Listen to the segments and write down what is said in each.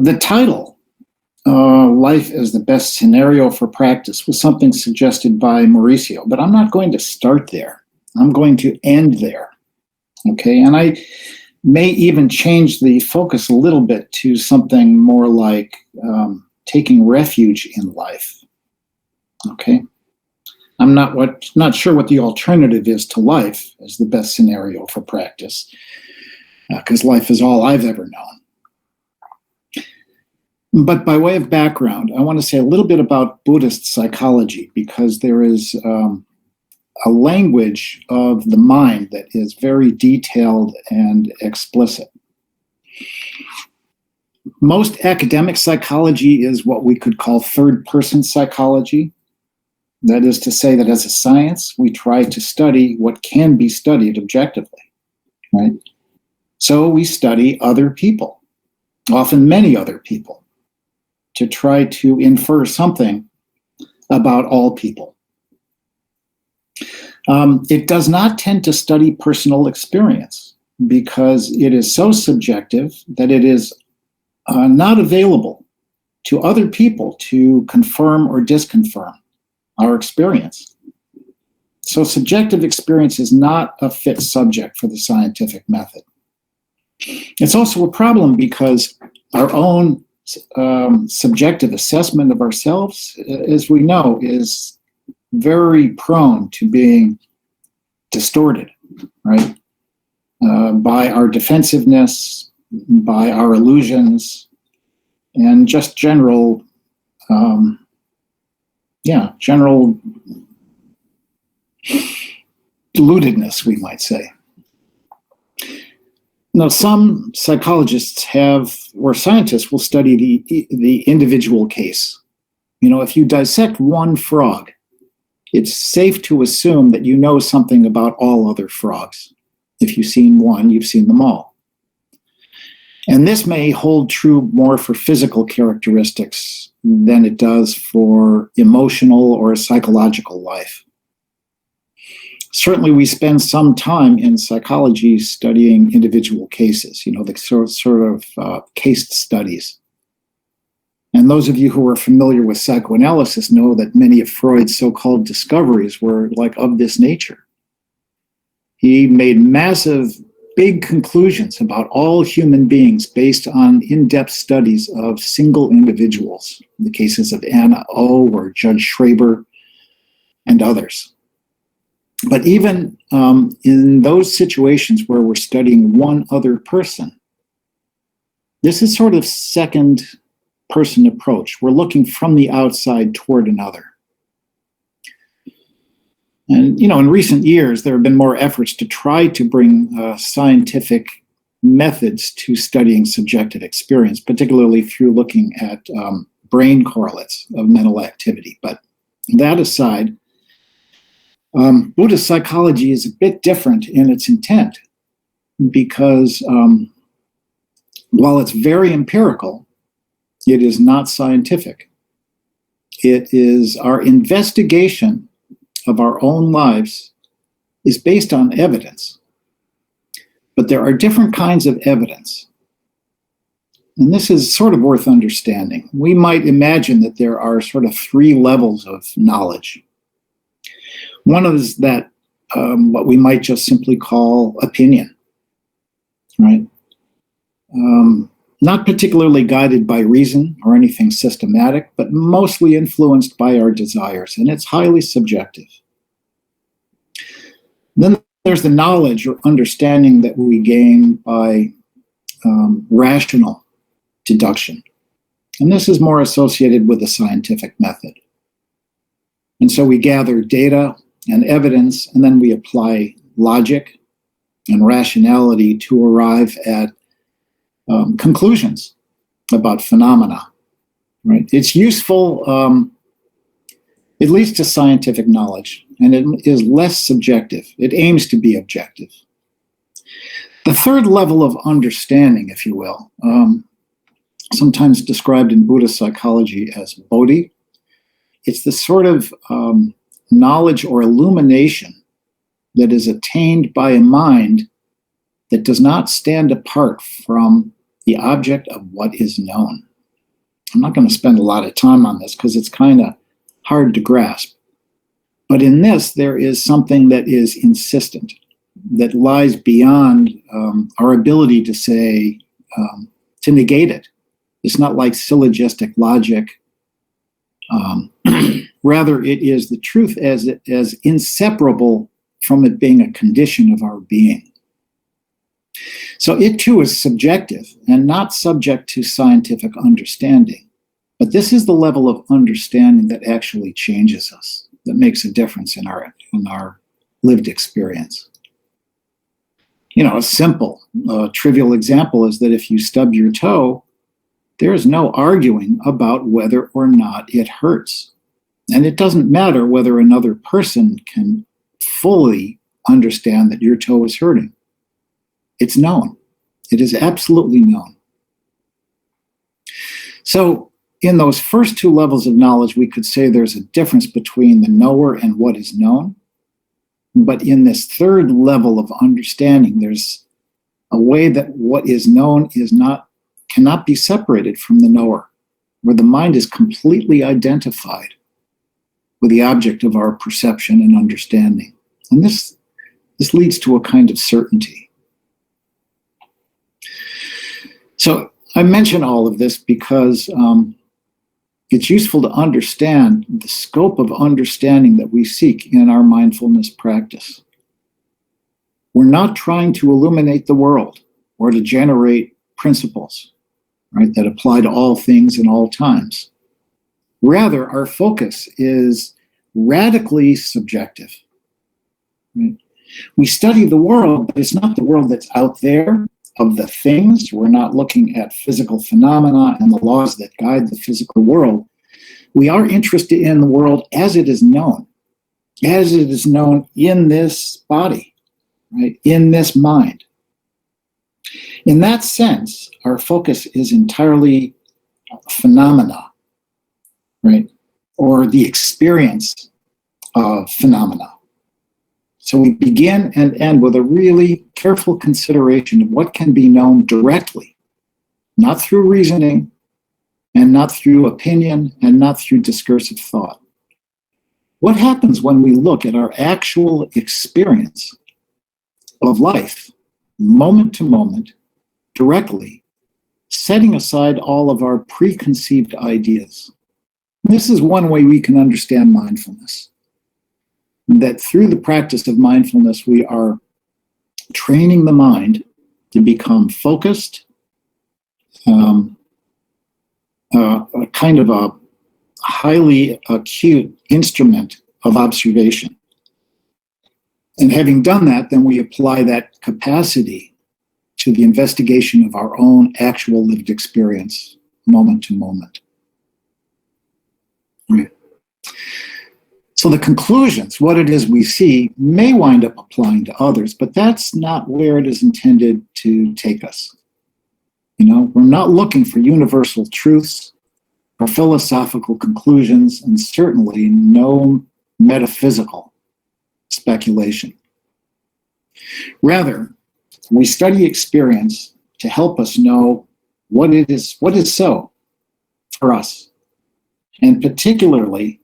The title, Life as the Best Scenario for Practice, was something suggested by Mauricio, but I'm not going to start there. I'm going to end there. Okay, and I may even change the focus a little bit to something more like taking refuge in life. Okay, I'm not sure what the alternative is to life as the best scenario for practice, because life is all I've ever known. But by way of background, I want to say a little bit about Buddhist psychology, because there is a language of the mind that is very detailed and explicit. Most academic psychology is what we could call third-person psychology. That is to say that as a science, we try to study what can be studied objectively, right? So we study other people, often many other people, to try to infer something about all people. It does not tend to study personal experience because it is so subjective that it is not available to other people to confirm or disconfirm our experience. So subjective experience is not a fit subject for the scientific method. It's also a problem because our own subjective assessment of ourselves, as we know, is very prone to being distorted, right? By our defensiveness, by our illusions, and just general deludedness, we might say. Now, some psychologists or scientists will study the individual case. You know, if you dissect one frog, it's safe to assume that you know something about all other frogs. If you've seen one, you've seen them all. And this may hold true more for physical characteristics than it does for emotional or psychological life. Certainly, we spend some time in psychology studying individual cases, you know, the sort of case studies. And those of you who are familiar with psychoanalysis know that many of Freud's so-called discoveries were like of this nature. He made massive, big conclusions about all human beings based on in-depth studies of single individuals, the cases of Anna O or Judge Schraber and others. But even in those situations where we're studying one other person, this is sort of second person approach. We're looking from the outside toward another. And, you know, in recent years, there have been more efforts to try to bring scientific methods to studying subjective experience, particularly through looking at brain correlates of mental activity. But that aside, Buddhist psychology is a bit different in its intent because while it's very empirical, it is not scientific. It is our investigation of our own lives is based on evidence. But there are different kinds of evidence. And this is sort of worth understanding. We might imagine that there are sort of three levels of knowledge. One is that what we might just simply call opinion, right? Not particularly guided by reason or anything systematic, but mostly influenced by our desires, and it's highly subjective. Then there's the knowledge or understanding that we gain by rational deduction, and this is more associated with the scientific method. And so we gather data and evidence, and then we apply logic and rationality to arrive at conclusions about phenomena, right? It's useful, it leads to scientific knowledge, and it is less subjective. It aims to be objective. The third level of understanding, if you will, sometimes described in Buddhist psychology as bodhi, it's the sort of knowledge or illumination that is attained by a mind that does not stand apart from the object of what is known. I'm not going to spend a lot of time on this because it's kind of hard to grasp. But in this, there is something that is insistent, that lies beyond our ability to say, to negate it. It's not like syllogistic logic. Rather, it is the truth as inseparable from it being a condition of our being. So it too is subjective and not subject to scientific understanding. But this is the level of understanding that actually changes us, that makes a difference in our lived experience. You know, a simple, trivial example is that if you stub your toe, there is no arguing about whether or not it hurts. And it doesn't matter whether another person can fully understand that your toe is hurting. It's known. It is absolutely known. So in those first two levels of knowledge, we could say there's a difference between the knower and what is known. But in this third level of understanding, there's a way that what is known cannot be separated from the knower, where the mind is completely identified with the object of our perception and understanding. And this leads to a kind of certainty. So I mention all of this because it's useful to understand the scope of understanding that we seek in our mindfulness practice. We're not trying to illuminate the world or to generate principles, right, that apply to all things in all times. Rather, our focus is radically subjective. Right? We study the world, but it's not the world that's out there of the things. We're not looking at physical phenomena and the laws that guide the physical world. We are interested in the world as it is known in this body, right, in this mind. In that sense, our focus is entirely phenomena, right, or the experience of phenomena. So we begin and end with a really careful consideration of what can be known directly, not through reasoning, and not through opinion, and not through discursive thought. What happens when we look at our actual experience of life, moment to moment, directly, setting aside all of our preconceived ideas? This is one way we can understand mindfulness. That through the practice of mindfulness, we are training the mind to become focused, a kind of a highly acute instrument of observation. And having done that, then we apply that capacity to the investigation of our own actual lived experience, moment to moment. Right. So the conclusions, what it is we see, may wind up applying to others, but that's not where it is intended to take us. You know, we're not looking for universal truths or philosophical conclusions, and certainly no metaphysical speculation. Rather, we study experience to help us know what is so for us, and particularly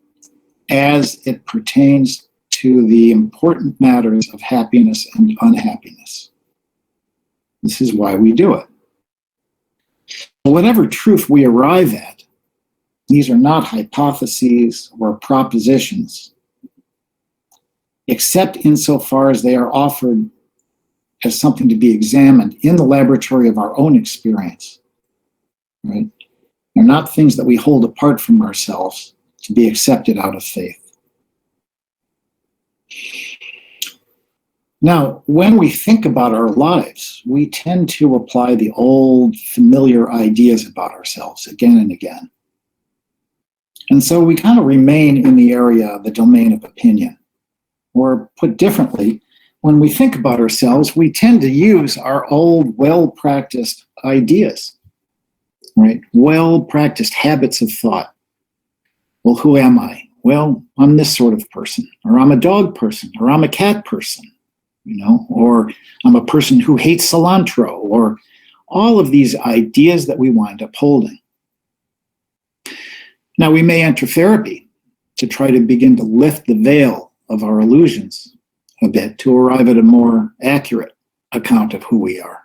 as it pertains to the important matters of happiness and unhappiness. This is why we do it. Whatever truth we arrive at, these are not hypotheses or propositions, except insofar as they are offered as something to be examined in the laboratory of our own experience. Right? They're not things that we hold apart from ourselves to be accepted out of faith. Now, when we think about our lives, we tend to apply the old familiar ideas about ourselves again and again. And so we kind of remain in the area, the domain of opinion. Or put differently, when we think about ourselves, we tend to use our old, well-practiced ideas, right? Well-practiced habits of thought. Well, who am I? Well, I'm this sort of person, or I'm a dog person, or I'm a cat person, you know, or I'm a person who hates cilantro, or all of these ideas that we wind up holding. Now, we may enter therapy to try to begin to lift the veil of our illusions a bit to arrive at a more accurate account of who we are.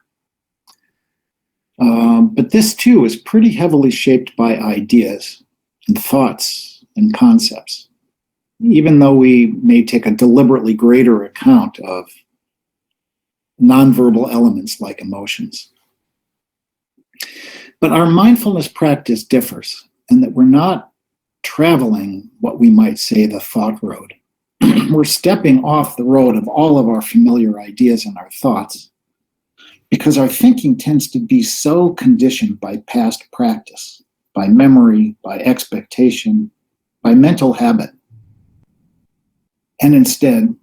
But this too is pretty heavily shaped by ideas and thoughts and concepts, even though we may take a deliberately greater account of nonverbal elements like emotions. But our mindfulness practice differs in that we're not traveling what we might say the thought road. We're stepping off the road of all of our familiar ideas and our thoughts, because our thinking tends to be so conditioned by past practice, by memory, by expectation, by mental habit. And instead,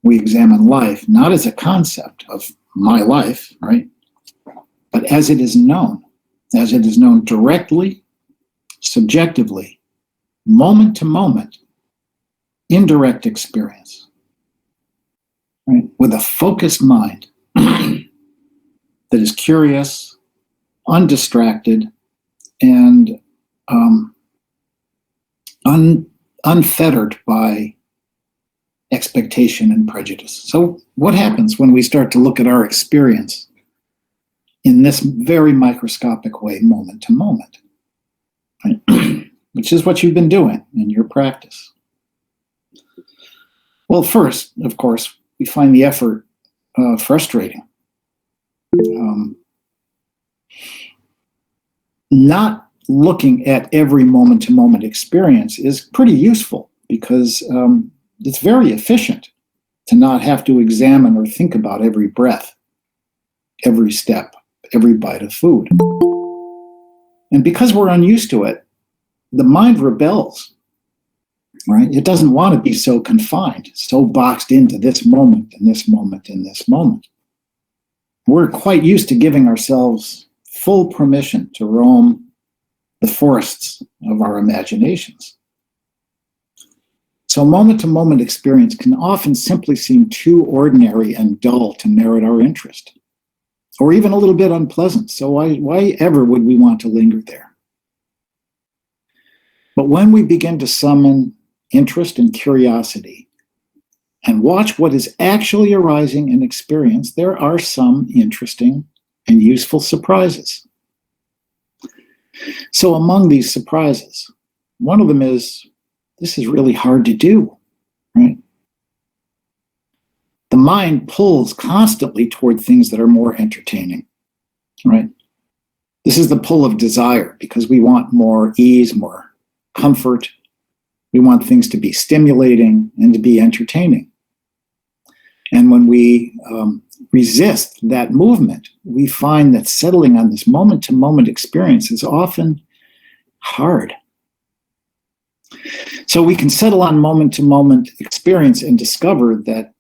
we examine life not as a concept of my life, right? But as it is known directly, subjectively, moment to moment, indirect experience, right? With a focused mind that is curious, undistracted, and unfettered by expectation and prejudice. So what happens when we start to look at our experience in this very microscopic way, moment to moment, right? Which is what you've been doing in your practice? Well, first, of course, we find the effort frustrating. Not looking at every moment-to-moment experience is pretty useful because it's very efficient to not have to examine or think about every breath, every step, every bite of food. And because we're unused to it, the mind rebels, right? It doesn't want to be so confined, so boxed into this moment and this moment and this moment. We're quite used to giving ourselves full permission to roam the forests of our imaginations. So moment-to-moment experience can often simply seem too ordinary and dull to merit our interest, or even a little bit unpleasant. So why ever would we want to linger there? But when we begin to summon interest and curiosity and watch what is actually arising in experience, there are some interesting and useful surprises. So among these surprises, one of them is, this is really hard to do, right? The mind pulls constantly toward things that are more entertaining, right? This is the pull of desire because we want more ease, more comfort. We want things to be stimulating and to be entertaining. And when we resist that movement, we find that settling on this moment-to-moment experience is often hard. So we can settle on moment-to-moment experience and discover that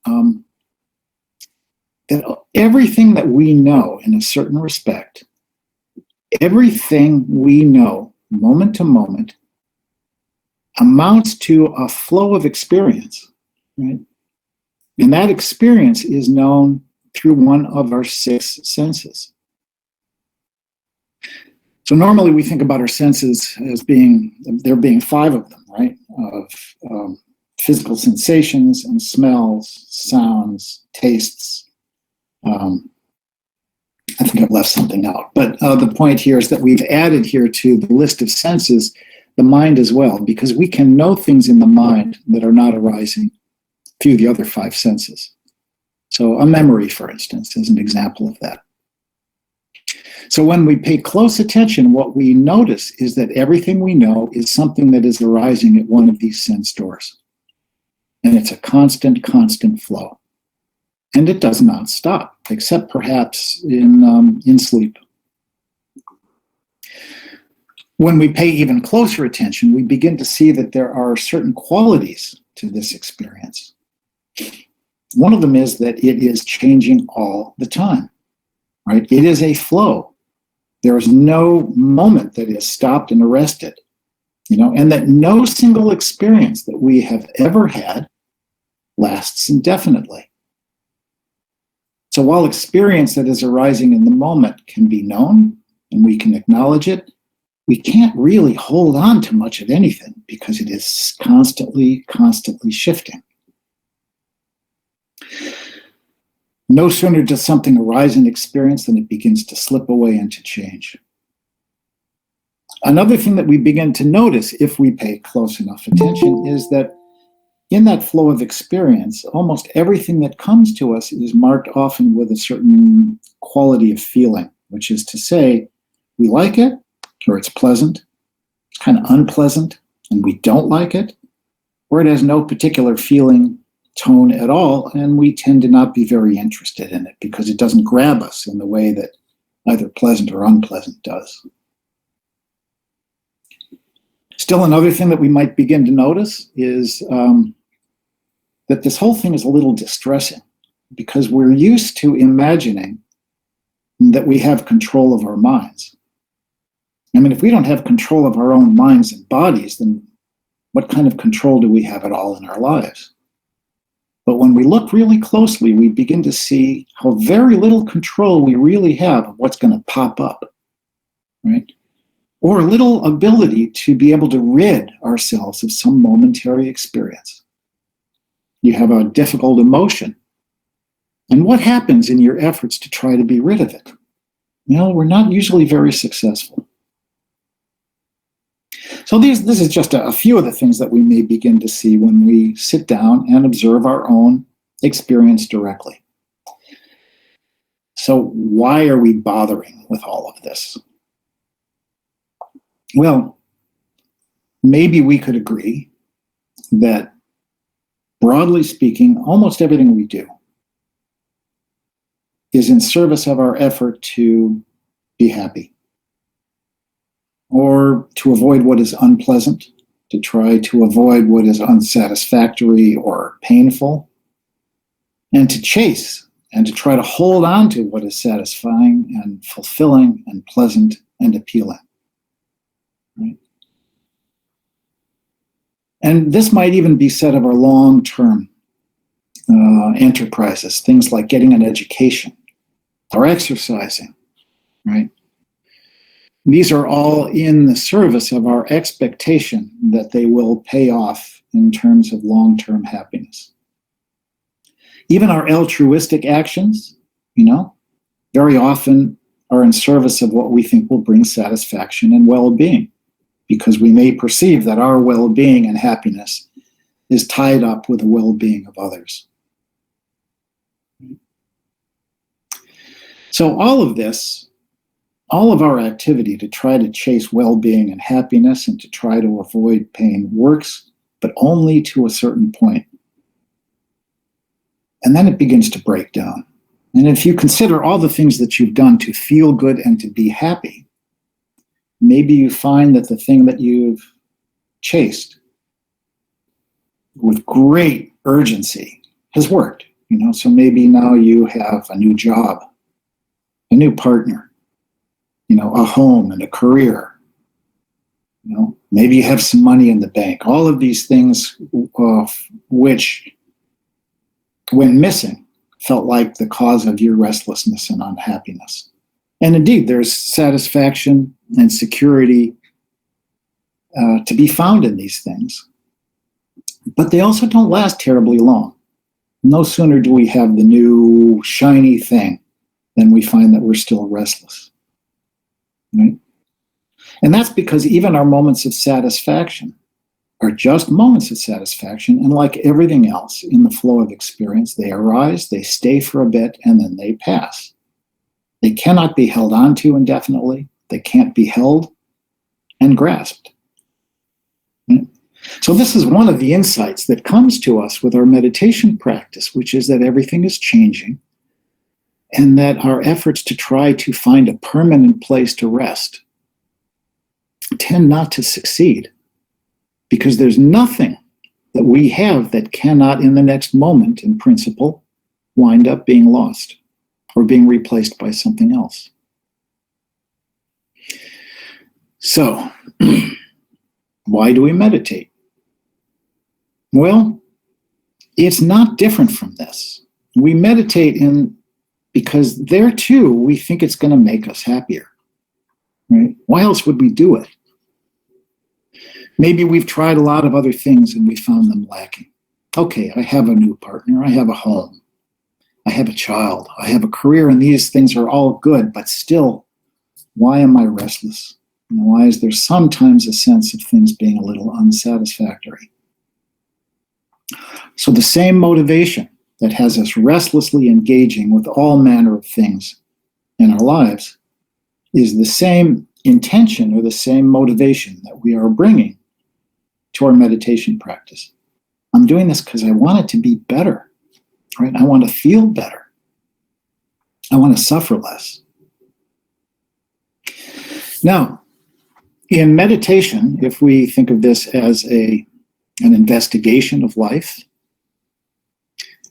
that everything that we know in a certain respect, everything we know moment to moment, amounts to a flow of experience, right? And that experience is known through one of our 6 senses. So normally we think about our senses as there being 5 of them, right? Of physical sensations and smells, sounds, tastes. I think I've left something out. But the point here is that we've added here to the list of senses the mind as well, because we can know things in the mind that are not arising through the other 5 senses. So a memory, for instance, is an example of that. So when we pay close attention, what we notice is that everything we know is something that is arising at one of these sense doors. And it's a constant flow. And it does not stop, except perhaps in sleep. When we pay even closer attention, we begin to see that there are certain qualities to this experience. One of them is that it is changing all the time, right? It is a flow. There is no moment that is stopped and arrested, and that no single experience that we have ever had lasts indefinitely. So while experience that is arising in the moment can be known and we can acknowledge it, we can't really hold on to much of anything because it is constantly shifting. No sooner does something arise in experience than it begins to slip away into change. Another thing that we begin to notice if we pay close enough attention is that in that flow of experience, almost everything that comes to us is marked often with a certain quality of feeling, which is to say, we like it, or it's pleasant, it's kind of unpleasant, and we don't like it, or it has no particular feeling tone at all, and we tend to not be very interested in it because it doesn't grab us in the way that either pleasant or unpleasant does. Still, another thing that we might begin to notice is that this whole thing is a little distressing because we're used to imagining that we have control of our minds. I mean, if we don't have control of our own minds and bodies, then what kind of control do we have at all in our lives? But when we look really closely, we begin to see how very little control we really have of what's going to pop up, right? Or little ability to be able to rid ourselves of some momentary experience. You have a difficult emotion. And what happens in your efforts to try to be rid of it? Well, we're not usually very successful. So this is just a few of the things that we may begin to see when we sit down and observe our own experience directly. So why are we bothering with all of this? Well, maybe we could agree that, broadly speaking, almost everything we do is in service of our effort to be happy, or to avoid what is unpleasant, to try to avoid what is unsatisfactory or painful, and to chase and to try to hold on to what is satisfying and fulfilling and pleasant and appealing. Right? And this might even be said of our long-term enterprises, things like getting an education or exercising, right? These are all in the service of our expectation that they will pay off in terms of long-term happiness. Even our altruistic actions, very often are in service of what we think will bring satisfaction and well-being, because we may perceive that our well-being and happiness is tied up with the well-being of others. So all of this, all of our activity to try to chase well-being and happiness and to try to avoid pain works, but only to a certain point. And then it begins to break down. And if you consider all the things that you've done to feel good and to be happy, maybe you find that the thing that you've chased with great urgency has worked. So maybe now you have a new job, a new partner, a home and a career. Maybe you have some money in the bank. All of these things which, when missing, felt like the cause of your restlessness and unhappiness. And indeed, there's satisfaction and security to be found in these things. But they also don't last terribly long. No sooner do we have the new shiny thing than we find that we're still restless. Right? And that's because even our moments of satisfaction are just moments of satisfaction, and like everything else in the flow of experience, they arise, they stay for a bit, and then they pass. They cannot be held onto indefinitely. They can't be held and grasped. Right? So this is one of the insights that comes to us with our meditation practice, which is that everything is changing, and that our efforts to try to find a permanent place to rest tend not to succeed, because there's nothing that we have that cannot, in the next moment, in principle, wind up being lost or being replaced by something else. So, why do we meditate? Well, it's not different from this. We meditate because there too, we think it's going to make us happier. right? Why else would we do it? Maybe we've tried a lot of other things and we found them lacking. Okay, I have a new partner, I have a home, I have a child, I have a career, and these things are all good, but still, why am I restless? Why is there sometimes a sense of things being a little unsatisfactory? So the same motivation that has us restlessly engaging with all manner of things in our lives is the same intention or the same motivation that we are bringing to our meditation practice. I'm doing this because I want it to be better, right? I want to feel better. I want to suffer less. Now, in meditation, if we think of this as an investigation of life,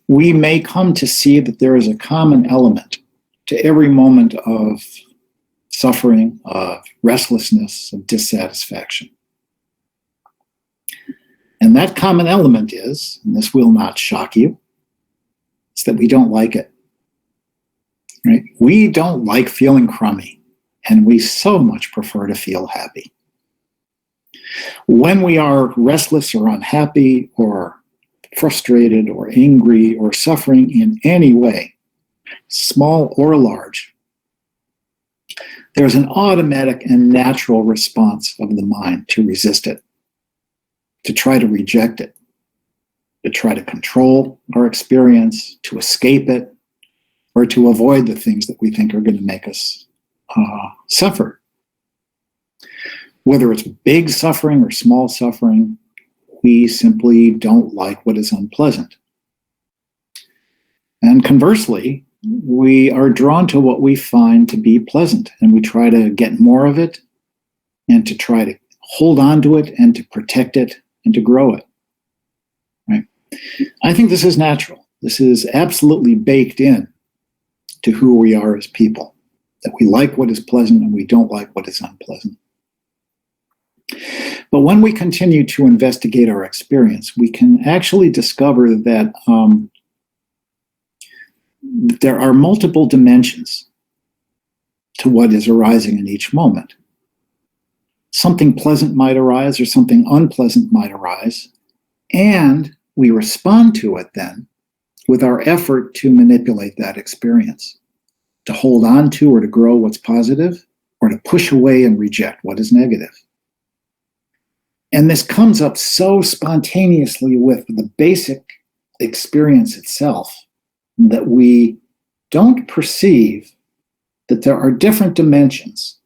we may come to see that there is a common element to every moment of suffering, of restlessness, of dissatisfaction. And that common element is, and this will not shock you, it's that we don't like it. Right? We don't like feeling crummy, and we so much prefer to feel happy. When we are restless or unhappy or frustrated or angry or suffering in any way, small or large, there's an automatic and natural response of the mind to resist it, to try to reject it, to try to control our experience, to escape it, or to avoid the things that we think are going to make us suffer. Whether it's big suffering or small suffering, we simply don't like what is unpleasant. And conversely, we are drawn to what we find to be pleasant, and we try to get more of it and to try to hold on to it and to protect it and to grow it. Right? I think this is natural. This is absolutely baked in to who we are as people, that we like what is pleasant and we don't like what is unpleasant. But when we continue to investigate our experience, we can actually discover that there are multiple dimensions to what is arising in each moment. Something pleasant might arise or something unpleasant might arise, and we respond to it then with our effort to manipulate that experience, to hold on to or to grow what's positive, or to push away and reject what is negative. And this comes up so spontaneously with the basic experience itself that we don't perceive that there are different dimensions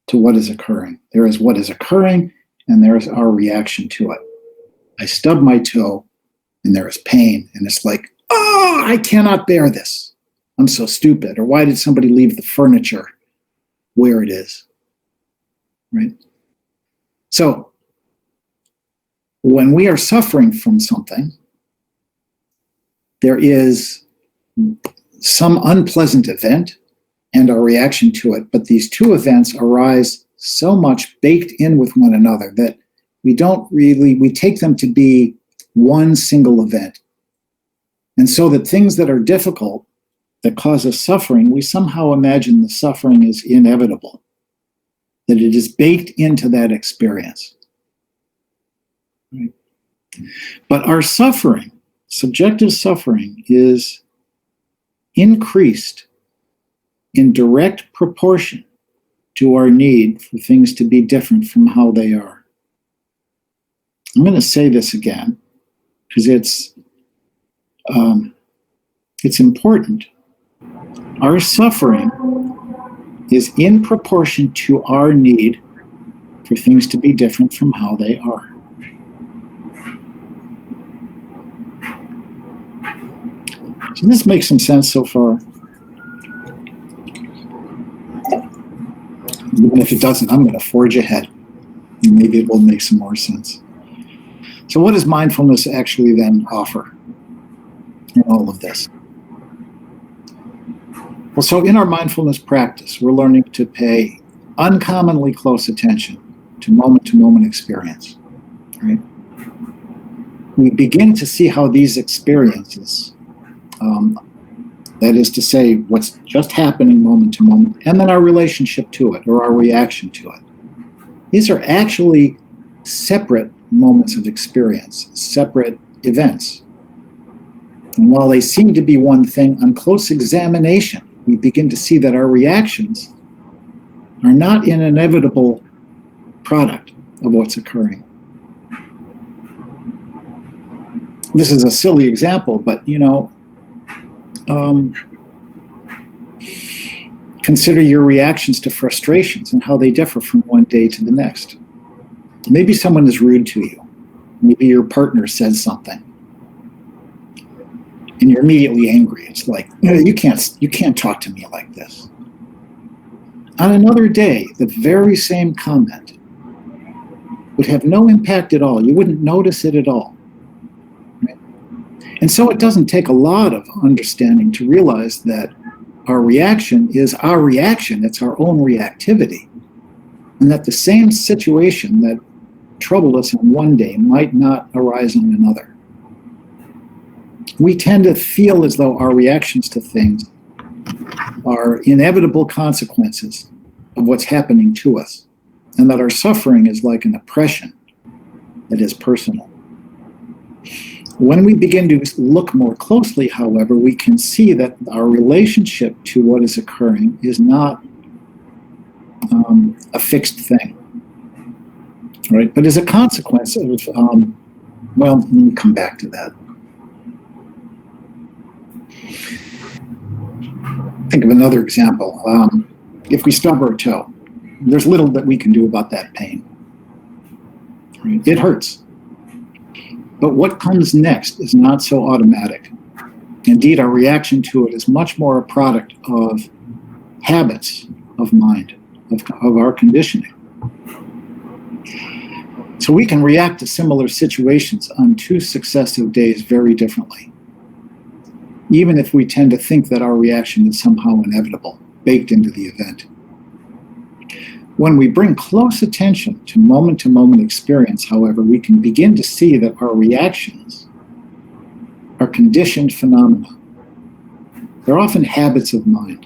to what is occurring. There is what is occurring, and there is our reaction to it. I stub my toe, and there is pain, and it's like, oh, I cannot bear this. I'm so stupid. Or why did somebody leave the furniture where it is? Right? So, when we are suffering from something, there is some unpleasant event and our reaction to it, but these two events arise so much baked in with one another that we take them to be one single event. And so that things that are difficult, that cause us suffering, we somehow imagine the suffering is inevitable, that it is baked into that experience. Right? But our suffering, subjective suffering, is increased in direct proportion to our need for things to be different from how they are. I'm going to say this again because it's important. Our suffering is in proportion to our need for things to be different from how they are. Does this make some sense so far? Even if it doesn't, I'm going to forge ahead, and maybe it will make some more sense. So what does mindfulness actually then offer in all of this? Well, so in our mindfulness practice, we're learning to pay uncommonly close attention to moment experience. Right? We begin to see how these experiences That is to say, what's just happening moment to moment, and then our relationship to it or our reaction to it. These are actually separate moments of experience, separate events. And while they seem to be one thing, on close examination, we begin to see that our reactions are not an inevitable product of what's occurring. This is a silly example, but consider your reactions to frustrations and how they differ from one day to the next. Maybe someone is rude to you. Maybe your partner says something, and you're immediately angry. It's like, you can't talk to me like this. On another day, the very same comment would have no impact at all. You wouldn't notice it at all. Right? And so it doesn't take a lot of understanding to realize that our reaction is our reaction. It's our own reactivity. And that the same situation that troubled us on one day might not arise on another. We tend to feel as though our reactions to things are inevitable consequences of what's happening to us, and that our suffering is like an oppression that is personal. When we begin to look more closely, however, we can see that our relationship to what is occurring is not a fixed thing, right? But is a consequence of, let me come back to that. Think of another example. If we stub our toe, there's little that we can do about that pain. Right? It hurts. But what comes next is not so automatic. Indeed, our reaction to it is much more a product of habits of mind, of our conditioning. So we can react to similar situations on 2 successive days very differently, even if we tend to think that our reaction is somehow inevitable, baked into the event. When we bring close attention to moment-to-moment experience, however, we can begin to see that our reactions are conditioned phenomena. They're often habits of mind.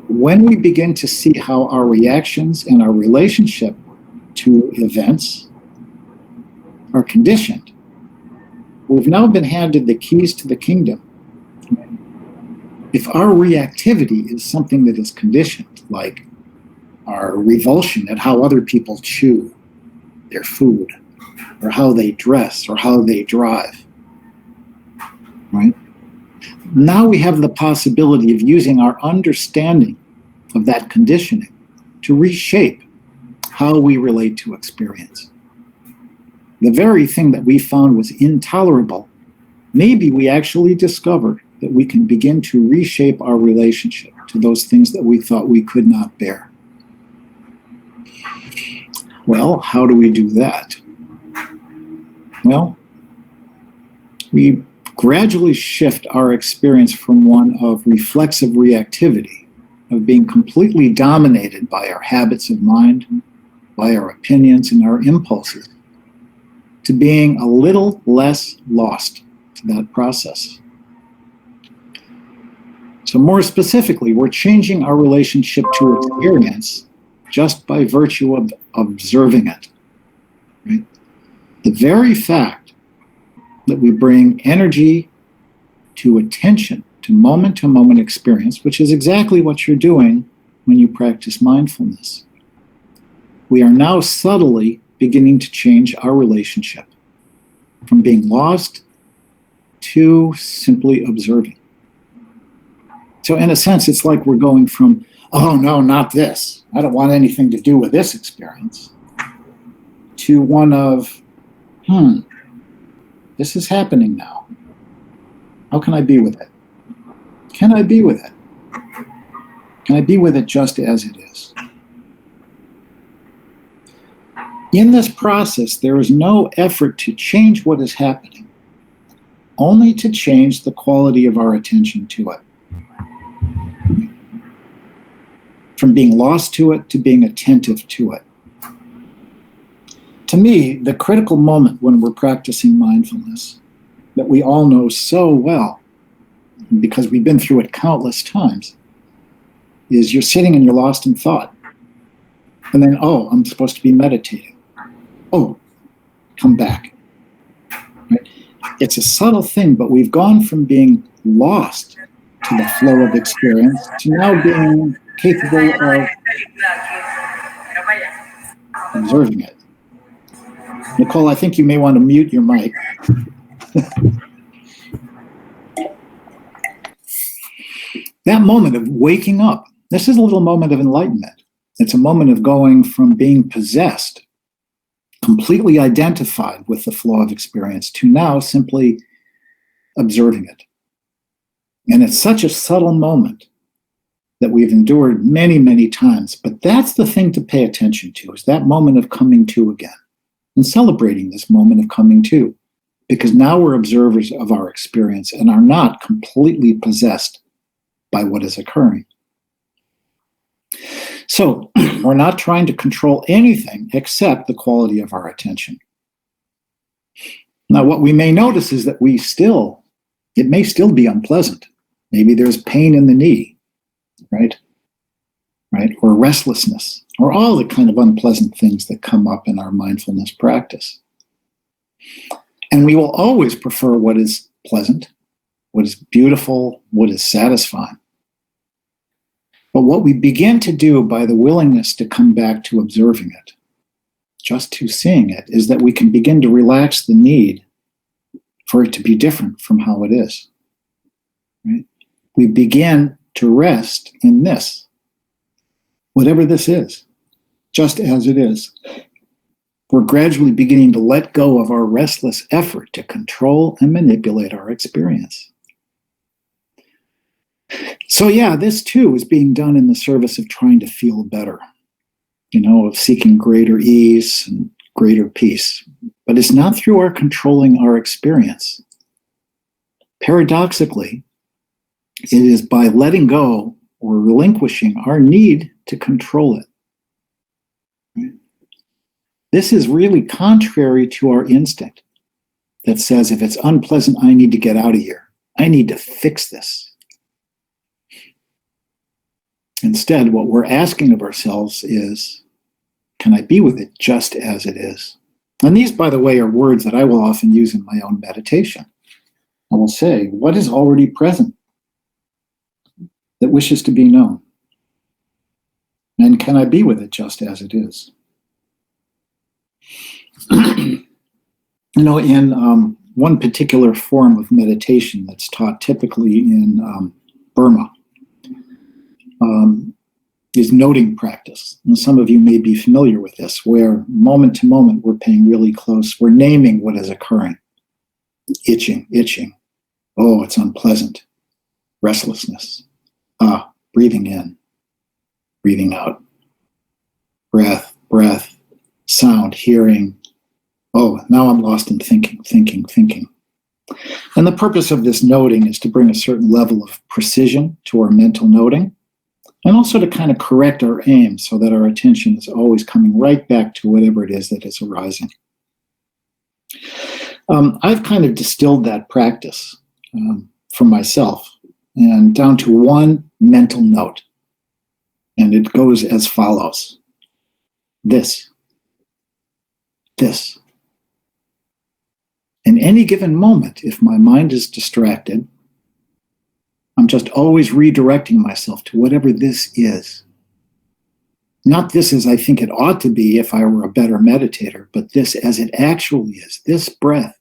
When we begin to see how our reactions and our relationship to events are conditioned, we've now been handed the keys to the kingdom. If our reactivity is something that is conditioned, like our revulsion at how other people chew their food, or how they dress, or how they drive, right? Now we have the possibility of using our understanding of that conditioning to reshape how we relate to experience. The very thing that we found was intolerable, maybe we actually discovered that we can begin to reshape our relationship to those things that we thought we could not bear. Well, how do we do that? Well, we gradually shift our experience from one of reflexive reactivity, of being completely dominated by our habits of mind, by our opinions and our impulses, to being a little less lost to that process. So more specifically, we're changing our relationship to experience just by virtue of observing it. Right? The very fact that we bring energy to attention to moment-to-moment experience, which is exactly what you're doing when you practice mindfulness, we are now subtly beginning to change our relationship from being lost to simply observing. So in a sense, it's like we're going from, oh no, not this, I don't want anything to do with this experience, to one of, this is happening now. How can I be with it? Can I be with it? Can I be with it just as it is? In this process, there is no effort to change what is happening, only to change the quality of our attention to it. From being lost to it to being attentive to it. To me, the critical moment when we're practicing mindfulness that we all know so well because we've been through it countless times, is you're sitting and you're lost in thought. And then, oh, I'm supposed to be meditating. Oh, come back. Right? It's a subtle thing, but we've gone from being lost to the flow of experience to now being capable of observing it. Nicole, I think you may want to mute your mic. That moment of waking up, this is a little moment of enlightenment. It's a moment of going from being possessed, completely identified with the flow of experience, to now simply observing it. And it's such a subtle moment that we've endured many, many times. But that's the thing to pay attention to, is that moment of coming to again and celebrating this moment of coming to, because now we're observers of our experience and are not completely possessed by what is occurring. So we're not trying to control anything except the quality of our attention. Now, what we may notice is that it may still be unpleasant. Maybe there's pain in the knee, right? Or restlessness, or all the kind of unpleasant things that come up in our mindfulness practice. And we will always prefer what is pleasant, what is beautiful, what is satisfying. But what we begin to do by the willingness to come back to observing it, just to seeing it, is that we can begin to relax the need for it to be different from how it is. Right? We begin to rest in this, whatever this is, just as it is. We're gradually beginning to let go of our restless effort to control and manipulate our experience. So yeah, this too is being done in the service of trying to feel better, of seeking greater ease and greater peace. But it's not through our controlling our experience. Paradoxically, it is by letting go or relinquishing our need to control it. Right? This is really contrary to our instinct that says, if it's unpleasant, I need to get out of here. I need to fix this. Instead, what we're asking of ourselves is, can I be with it just as it is? And these, by the way, are words that I will often use in my own meditation. I will say, what is already present that wishes to be known? And can I be with it just as it is? In one particular form of meditation that's taught typically in Burma, is noting practice. And some of you may be familiar with this, where moment to moment we're paying really close. We're naming what is occurring. Itching. Oh, it's unpleasant. Restlessness. Breathing in, breathing out. Breath, sound, hearing. Oh, now I'm lost in thinking. And the purpose of this noting is to bring a certain level of precision to our mental noting, and also to kind of correct our aim so that our attention is always coming right back to whatever it is that is arising. I've kind of distilled that practice for myself and down to one mental note. And it goes as follows. This. In any given moment, if my mind is distracted, I'm just always redirecting myself to whatever this is. Not this as I think it ought to be if I were a better meditator, but this as it actually is, this breath,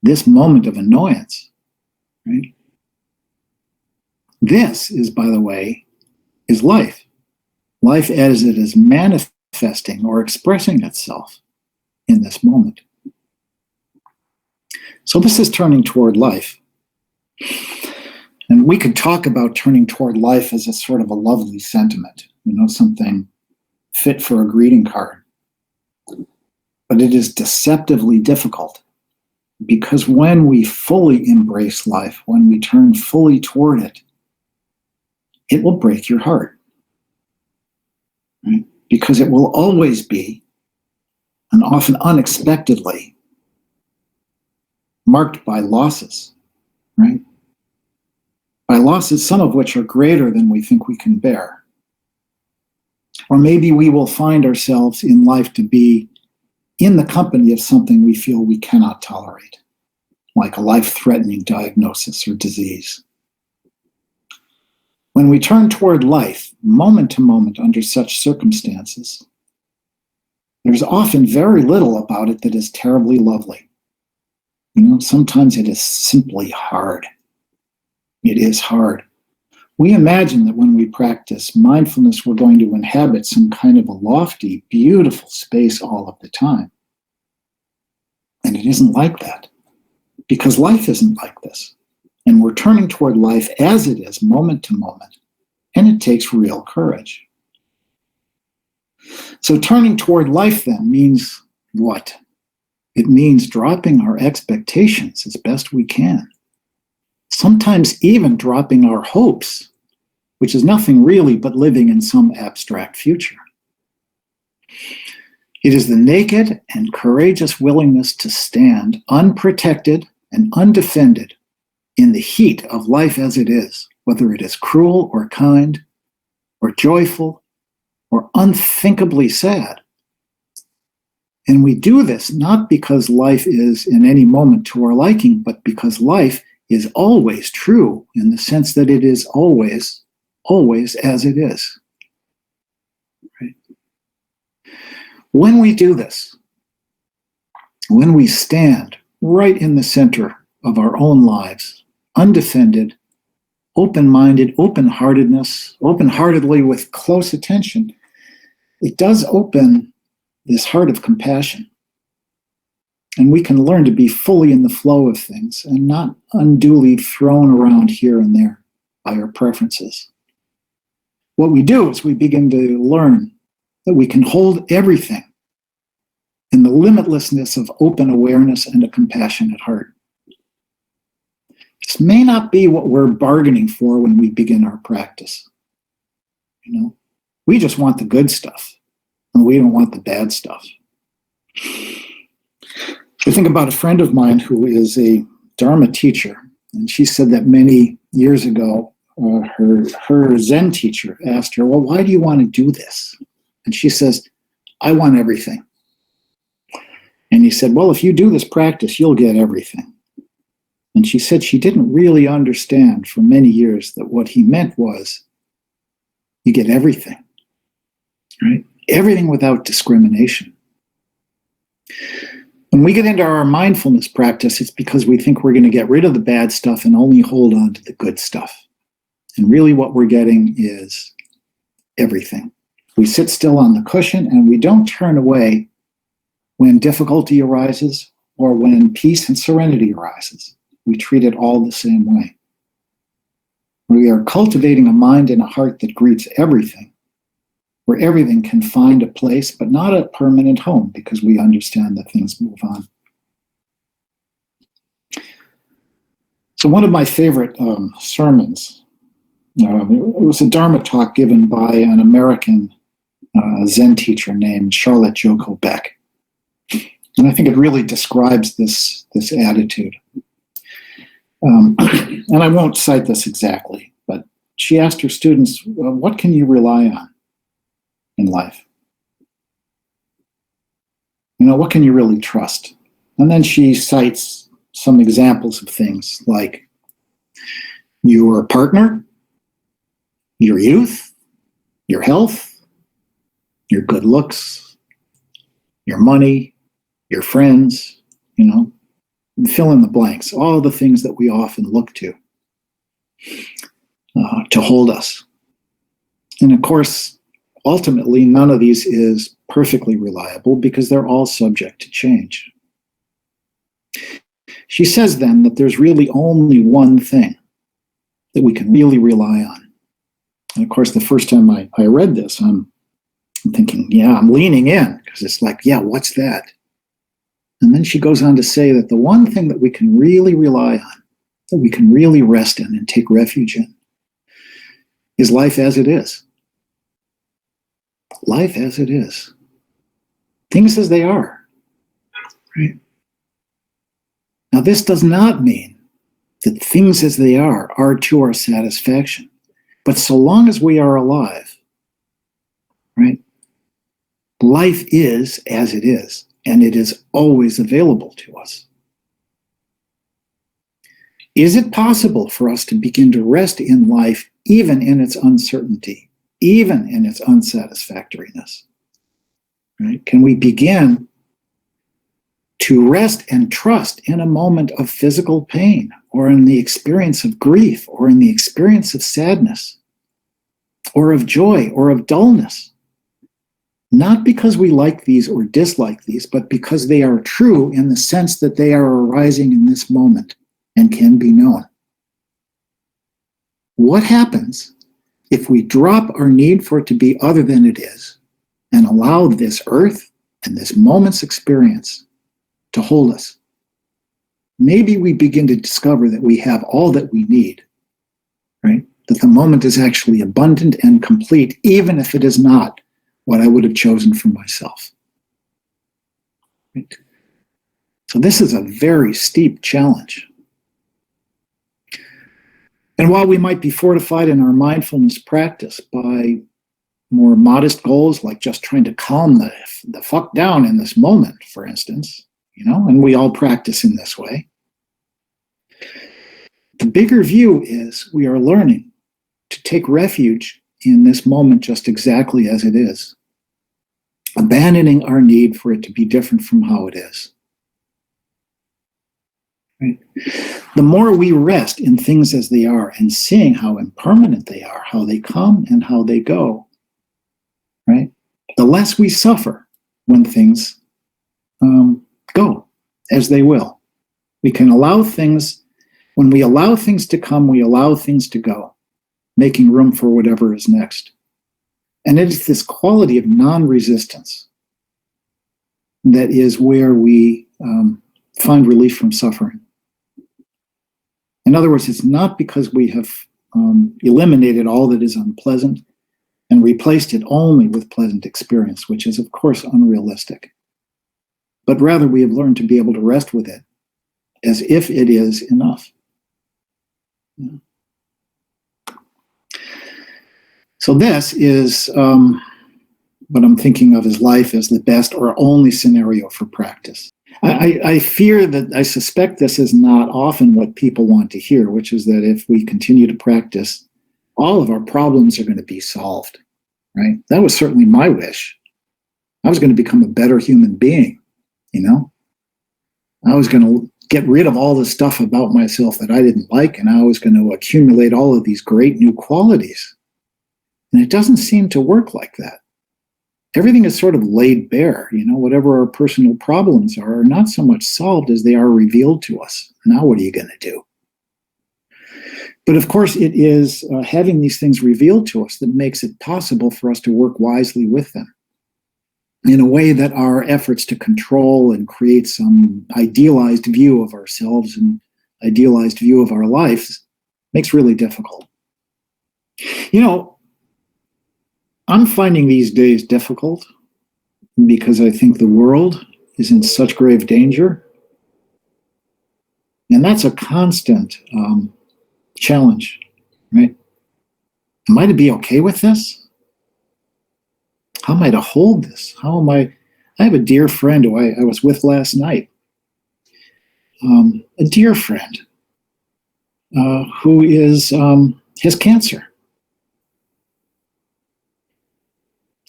this moment of annoyance. Right? This is, by the way, is life. Life as it is manifesting or expressing itself in this moment. So this is turning toward life. And we could talk about turning toward life as a sort of a lovely sentiment, something fit for a greeting card. But it is deceptively difficult, because when we fully embrace life, when we turn fully toward it, it will break your heart. Right? Because it will always be, and often unexpectedly, marked by losses, right? by losses, some of which are greater than we think we can bear. Or maybe we will find ourselves in life to be in the company of something we feel we cannot tolerate, like a life-threatening diagnosis or disease. When we turn toward life, moment to moment under such circumstances, there's often very little about it that is terribly lovely. Sometimes it is simply hard. It is hard. We imagine that when we practice mindfulness, we're going to inhabit some kind of a lofty, beautiful space all of the time. And it isn't like that, because life isn't like this. And we're turning toward life as it is, moment to moment. And it takes real courage. So turning toward life then means what? It means dropping our expectations as best we can. Sometimes even dropping our hopes, which is nothing really but living in some abstract future. It is the naked and courageous willingness to stand unprotected and undefended in the heat of life as it is, whether it is cruel or kind, or joyful, or unthinkably sad. And we do this not because life is in any moment to our liking, but because life is always true in the sense that it is always, always as it is. Right? When we do this, when we stand right in the center of our own lives, undefended, open-minded, open-heartedly with close attention, it does open this heart of compassion. And we can learn to be fully in the flow of things and not unduly thrown around here and there by our preferences. What we do is we begin to learn that we can hold everything in the limitlessness of open awareness and a compassionate heart. This may not be what we're bargaining for when we begin our practice. We just want the good stuff, and we don't want the bad stuff. I think about a friend of mine who is a Dharma teacher, and she said that many years ago, her Zen teacher asked her, well, why do you want to do this? And she says, I want everything. And he said, well, if you do this practice, you'll get everything. And she said she didn't really understand for many years that what he meant was you get everything, right? Everything without discrimination. When we get into our mindfulness practice, it's because we think we're going to get rid of the bad stuff and only hold on to the good stuff. And really what we're getting is everything. We sit still on the cushion and we don't turn away when difficulty arises or when peace and serenity arises. We treat it all the same way. We are cultivating a mind and a heart that greets everything, where everything can find a place, but not a permanent home, because we understand that things move on. So one of my favorite sermons, it was a Dharma talk given by an American Zen teacher named Charlotte Joko Beck. And I think it really describes this attitude. And I won't cite this exactly, but she asked her students, what can you rely on in life? What can you really trust? And then she cites some examples of things like your partner, your youth, your health, your good looks, your money, your friends, fill in the blanks, all the things that we often look to hold us. And of course, ultimately, none of these is perfectly reliable because they're all subject to change. She says then that there's really only one thing that we can really rely on. And of course, the first time I read this, I'm thinking, yeah, I'm leaning in, because it's like, yeah, what's that? And then she goes on to say that the one thing that we can really rely on, that we can really rest in and take refuge in, is life as it is. Life as it is. Things as they are. Right? Now, this does not mean that things as they are to our satisfaction. But so long as we are alive, right, life is as it is, and it is always available to us. Is it possible for us to begin to rest in life, even in its uncertainty, even in its unsatisfactoriness? Right? Can we begin to rest and trust in a moment of physical pain, or in the experience of grief, or in the experience of sadness, or of joy, or of dullness? Not because we like these or dislike these, but because they are true in the sense that they are arising in this moment and can be known. What happens if we drop our need for it to be other than it is and allow this earth and this moment's experience to hold us? Maybe we begin to discover that we have all that we need, right? That the moment is actually abundant and complete, even if it is not what I would have chosen for myself. Right? So this is a very steep challenge. And while we might be fortified in our mindfulness practice by more modest goals, like just trying to calm the fuck down in this moment, for instance, and we all practice in this way, the bigger view is we are learning to take refuge in this moment just exactly as it is, abandoning our need for it to be different from how it is. Right? The more we rest in things as they are and seeing how impermanent they are, how they come and how they go, right? The less we suffer when things go as they will. We can allow things, when we allow things to come, we allow things to go, making room for whatever is next. And it is this quality of non-resistance that is where we find relief from suffering. In other words, it's not because we have eliminated all that is unpleasant and replaced it only with pleasant experience, which is, of course, unrealistic. But rather, we have learned to be able to rest with it as if it is enough. Yeah. So this is what I'm thinking of as life as the best or only scenario for practice. I fear that, I suspect this is not often what people want to hear, which is that if we continue to practice, all of our problems are going to be solved, right? That was certainly my wish. I was going to become a better human being, I was going to get rid of all the stuff about myself that I didn't like, and I was going to accumulate all of these great new qualities. And it doesn't seem to work like that. Everything is sort of laid bare, whatever our personal problems are not so much solved as they are revealed to us. Now what are you going to do? But of course, it is having these things revealed to us that makes it possible for us to work wisely with them in a way that our efforts to control and create some idealized view of ourselves and idealized view of our lives makes really difficult. I'm finding these days difficult because I think the world is in such grave danger. And that's a constant challenge, right? Am I to be okay with this? How am I to hold this? How am I have a dear friend who I was with last night, a dear friend who has cancer.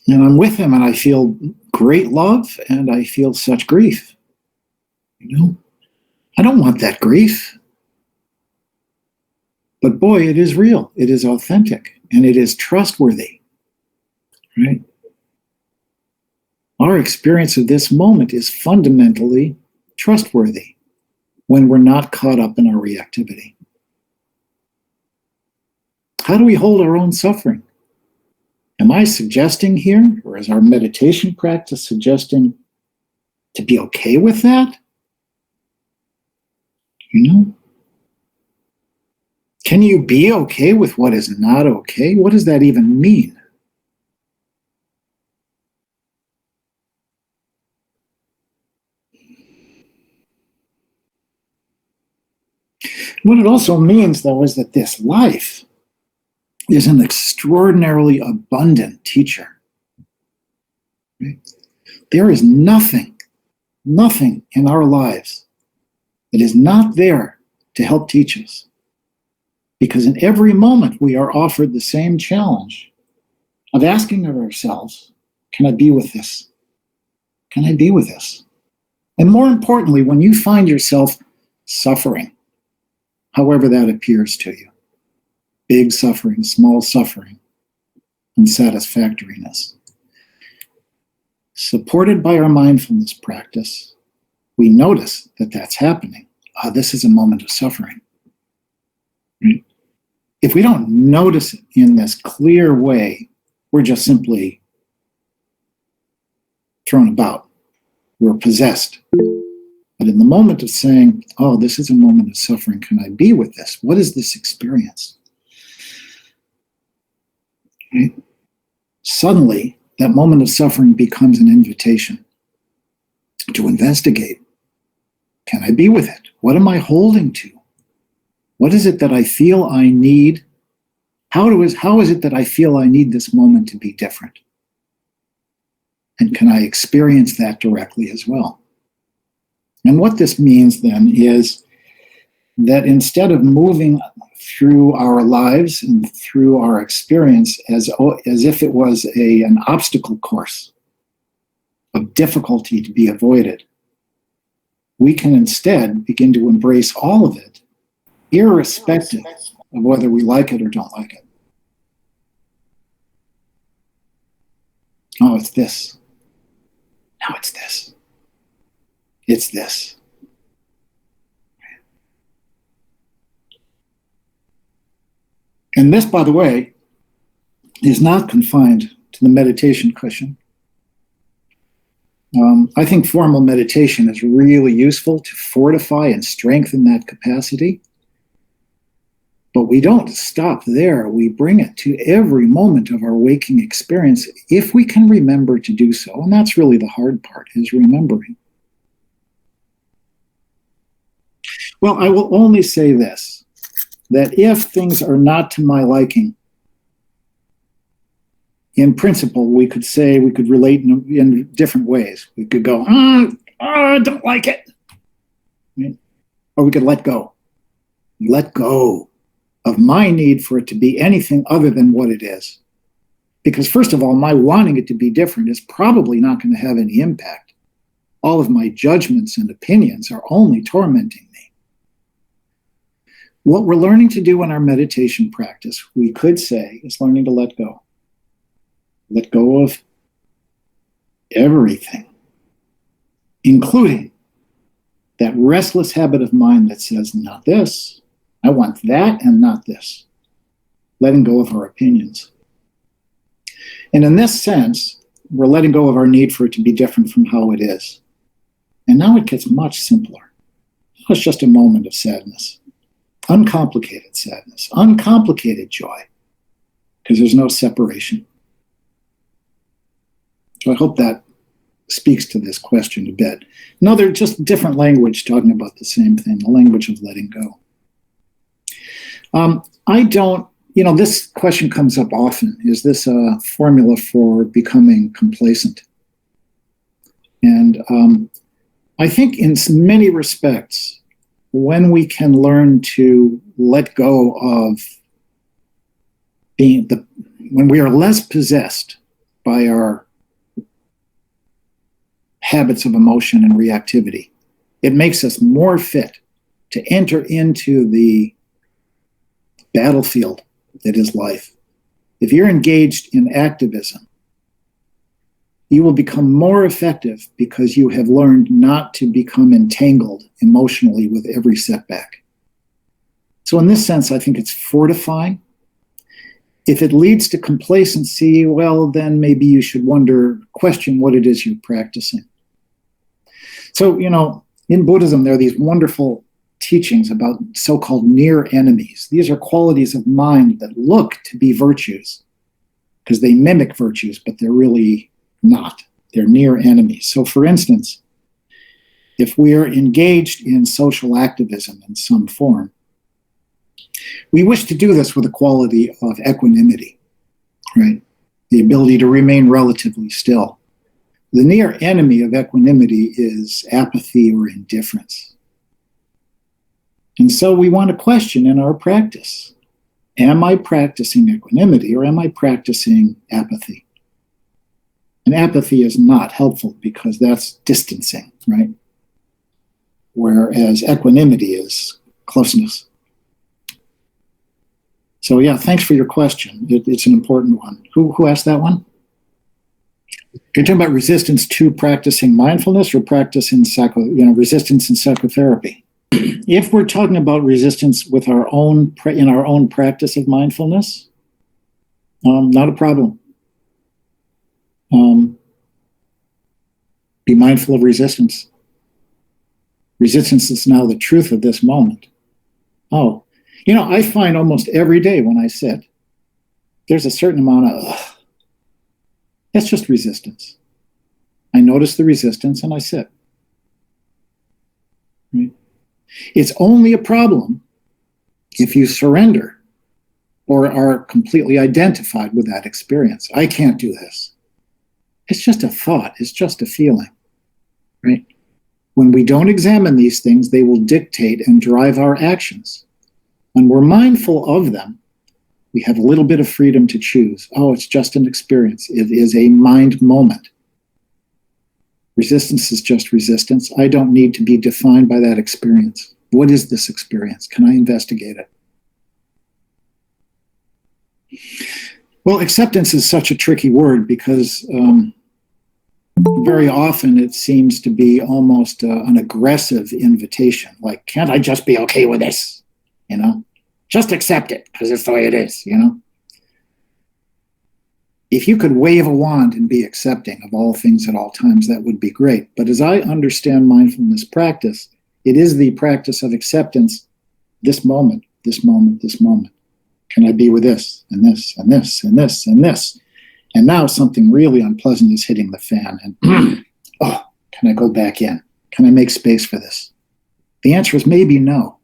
And I'm with him and I feel great love and I feel such grief. I don't want that grief. But boy, it is real. It is authentic and it is trustworthy, right? Our experience of this moment is fundamentally trustworthy when we're not caught up in our reactivity. How do we hold our own suffering? Am I suggesting here, or is our meditation practice suggesting to be okay with that? Can you be okay with what is not okay? What does that even mean? What it also means, though, is that this life is an extraordinarily abundant teacher. Right? There is nothing in our lives that is not there to help teach us. Because in every moment we are offered the same challenge of asking of ourselves, can I be with this? Can I be with this? And more importantly, when you find yourself suffering, however that appears to you, big suffering, small suffering, unsatisfactoriness, supported by our mindfulness practice, we notice that that's happening. This is a moment of suffering. Right? If we don't notice it in this clear way, we're just simply thrown about. We're possessed. But in the moment of saying, oh, this is a moment of suffering, can I be with this? What is this experience? Right? Suddenly, that moment of suffering becomes an invitation to investigate. Can I be with it? What am I holding to? What is it that I feel I need? How is it that I feel I need this moment to be different? And can I experience that directly as well? And what this means then is that instead of moving through our lives and through our experience as if it was an obstacle course of difficulty to be avoided, we can instead begin to embrace all of it, irrespective of whether we like it or don't like it. Oh, it's this. Now it's this. It's this. And this, by the way, is not confined to the meditation cushion. I think formal meditation is really useful to fortify and strengthen that capacity. But we don't stop there. We bring it to every moment of our waking experience if we can remember to do so. And that's really the hard part, is remembering. Well, I will only say this, that if things are not to my liking, in principle, we could relate in different ways. We could go, I don't like it. Right? Or we could let go. Let go of my need for it to be anything other than what it is. Because first of all, my wanting it to be different is probably not going to have any impact. All of my judgments and opinions are only tormenting me. What we're learning to do in our meditation practice, we could say, is learning to let go. Let go of everything, including that restless habit of mind that says, not this, I want that and not this. Letting go of our opinions. And in this sense, we're letting go of our need for it to be different from how it is. And now it gets much simpler. It's just a moment of sadness. Uncomplicated sadness. Uncomplicated joy. Because there's no separation. So I hope that speaks to this question a bit. No, they're just different language talking about the same thing, the language of letting go. This question comes up often. Is this a formula for becoming complacent? And I think in many respects, when we can learn to let go of when we are less possessed by our habits of emotion and reactivity, it makes us more fit to enter into the battlefield that is life. If you're engaged in activism, you will become more effective because you have learned not to become entangled emotionally with every setback. So in this sense, I think it's fortifying. If it leads to complacency, well, then maybe you should question what it is you're practicing. So, in Buddhism, there are these wonderful teachings about so-called near enemies. These are qualities of mind that look to be virtues because they mimic virtues, but they're really not. They're near enemies. So for instance, if we are engaged in social activism in some form, We wish to do this with a quality of equanimity, right? The ability to remain relatively still. The near enemy of equanimity is apathy or indifference. And so we want to question in our practice, am I practicing equanimity or am I practicing apathy? And apathy is not helpful because that's distancing, right? Whereas equanimity is closeness. So yeah, thanks for your question. It's an important one. Who asked that one? You're talking about resistance to practicing mindfulness or practicing resistance in psychotherapy. If we're talking about resistance with in our own practice of mindfulness, not a problem. Be mindful of resistance. Resistance is now the truth of this moment. Oh, I find almost every day when I sit, there's a certain amount of, that's just resistance. I notice the resistance and I sit. Right? It's only a problem if you surrender or are completely identified with that experience. I can't do this. It's just a thought. It's just a feeling, right? When we don't examine these things, they will dictate and drive our actions. When we're mindful of them, we have a little bit of freedom to choose. Oh, it's just an experience. It is a mind moment. Resistance is just resistance. I don't need to be defined by that experience. What is this experience? Can I investigate it? Well, acceptance is such a tricky word because very often it seems to be almost an aggressive invitation. Like, can't I just be okay with this? Just accept it because it's the way it is, If you could wave a wand and be accepting of all things at all times, that would be great. But as I understand mindfulness practice, it is the practice of acceptance, this moment, this moment, this moment. Can I be with this and this and this and this and this? And now something really unpleasant is hitting the fan. And, can I go back in? Can I make space for this? The answer is maybe no,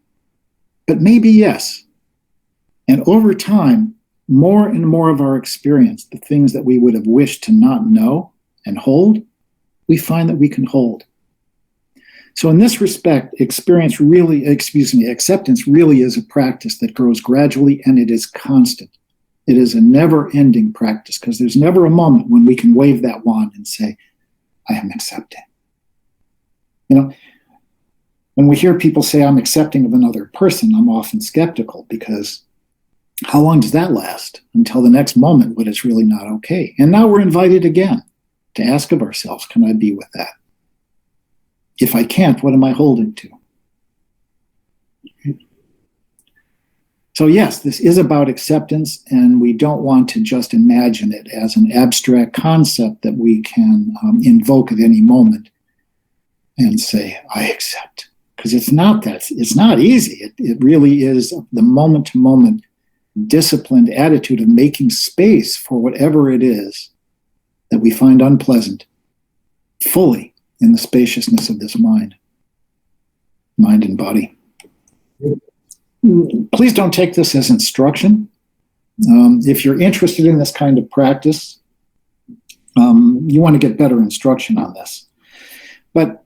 but maybe yes. And over time, more and more of our experience, the things that we would have wished to not know and hold, we find that we can hold. So in this respect, acceptance really is a practice that grows gradually and it is constant. It is a never-ending practice because there's never a moment when we can wave that wand and say, I am accepting. When we hear people say, I'm accepting of another person, I'm often skeptical because how long does that last? Until the next moment when it's really not okay. And now we're invited again to ask of ourselves, can I be with that? If I can't, what am I holding to? So yes, this is about acceptance, and we don't want to just imagine it as an abstract concept that we can invoke at any moment and say, I accept. Because it's not easy. It really is the moment-to-moment disciplined attitude of making space for whatever it is that we find unpleasant fully in the spaciousness of this mind and body. Please don't take this as instruction. If you're interested in this kind of practice, you want to get better instruction on this. But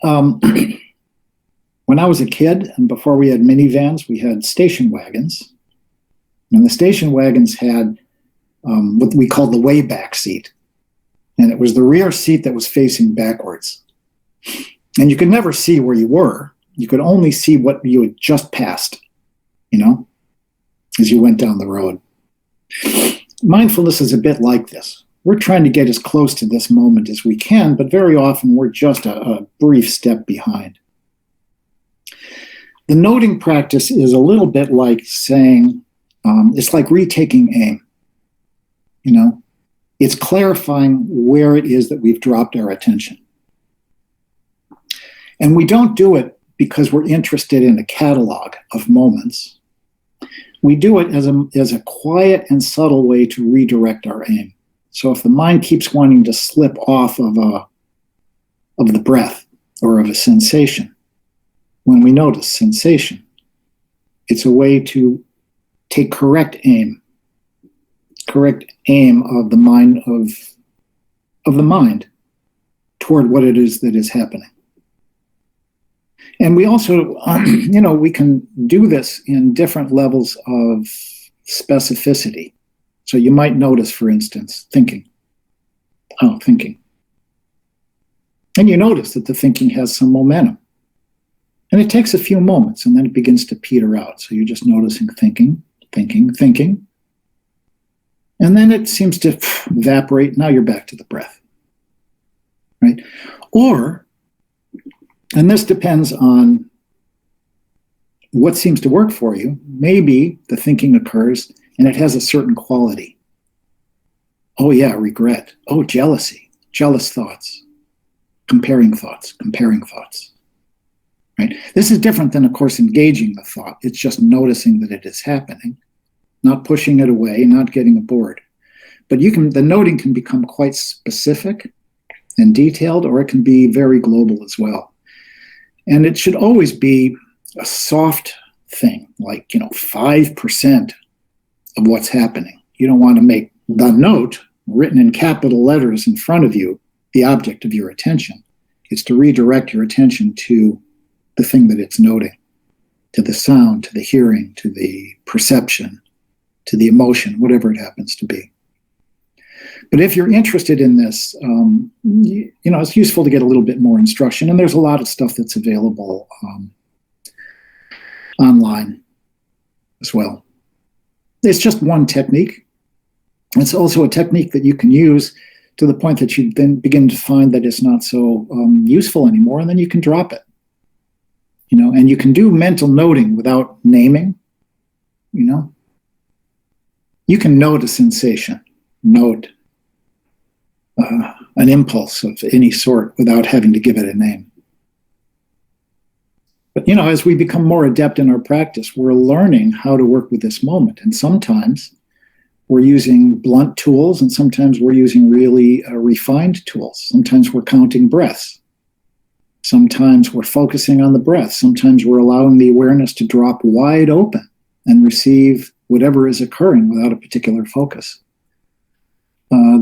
when I was a kid and before we had minivans, we had station wagons. And the station wagons had what we called the way back seat. And it was the rear seat that was facing backwards. And you could never see where you were. You could only see what you had just passed, as you went down the road. Mindfulness is a bit like this. We're trying to get as close to this moment as we can, but very often we're just a brief step behind. The noting practice is a little bit like saying, it's like retaking aim. It's clarifying where it is that we've dropped our attention. And we don't do it because we're interested in a catalog of moments. We do it as a quiet and subtle way to redirect our aim. So if the mind keeps wanting to slip off of the breath or of a sensation, when we notice sensation, it's a way to take correct aim of the mind toward what it is that is happening. And we also, we can do this in different levels of specificity. So you might notice, for instance, thinking. And you notice that the thinking has some momentum. And it takes a few moments, and then it begins to peter out. So you're just noticing thinking. And then it seems to evaporate. Now you're back to the breath, right? Or, and this depends on what seems to work for you, maybe the thinking occurs and it has a certain quality. Oh yeah, regret. Oh, jealousy, jealous thoughts, comparing thoughts, right? This is different than, of course, engaging the thought. It's just noticing that it is happening, not pushing it away, not getting bored. But the noting can become quite specific and detailed, or it can be very global as well. And it should always be a soft thing, like, 5% of what's happening. You don't want to make the note written in capital letters in front of you the object of your attention. It's to redirect your attention to the thing that it's noting, to the sound, to the hearing, to the perception, to the emotion, whatever it happens to be. But if you're interested in this, it's useful to get a little bit more instruction. And there's a lot of stuff that's available online as well. It's just one technique. It's also a technique that you can use to the point that you then begin to find that it's not so useful anymore, and then you can drop it. And you can do mental noting without naming. You can note a sensation, note an impulse of any sort without having to give it a name. But, as we become more adept in our practice, we're learning how to work with this moment. And sometimes we're using blunt tools, and sometimes we're using really refined tools. Sometimes we're counting breaths. Sometimes we're focusing on the breath. Sometimes we're allowing the awareness to drop wide open and receive whatever is occurring without a particular focus.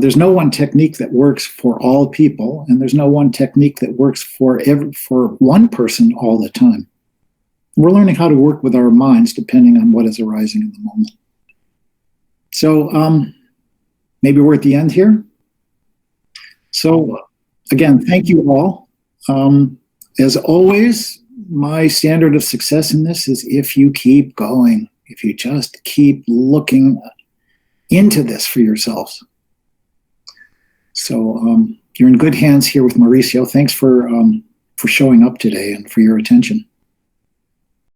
There's no one technique that works for all people, and there's no one technique that works for one person all the time. We're learning how to work with our minds depending on what is arising in the moment. So maybe we're at the end here. So again, thank you all. As always, my standard of success in this is if you keep going, if you just keep looking into this for yourselves. So you're in good hands here with Mauricio. Thanks for showing up today and for your attention.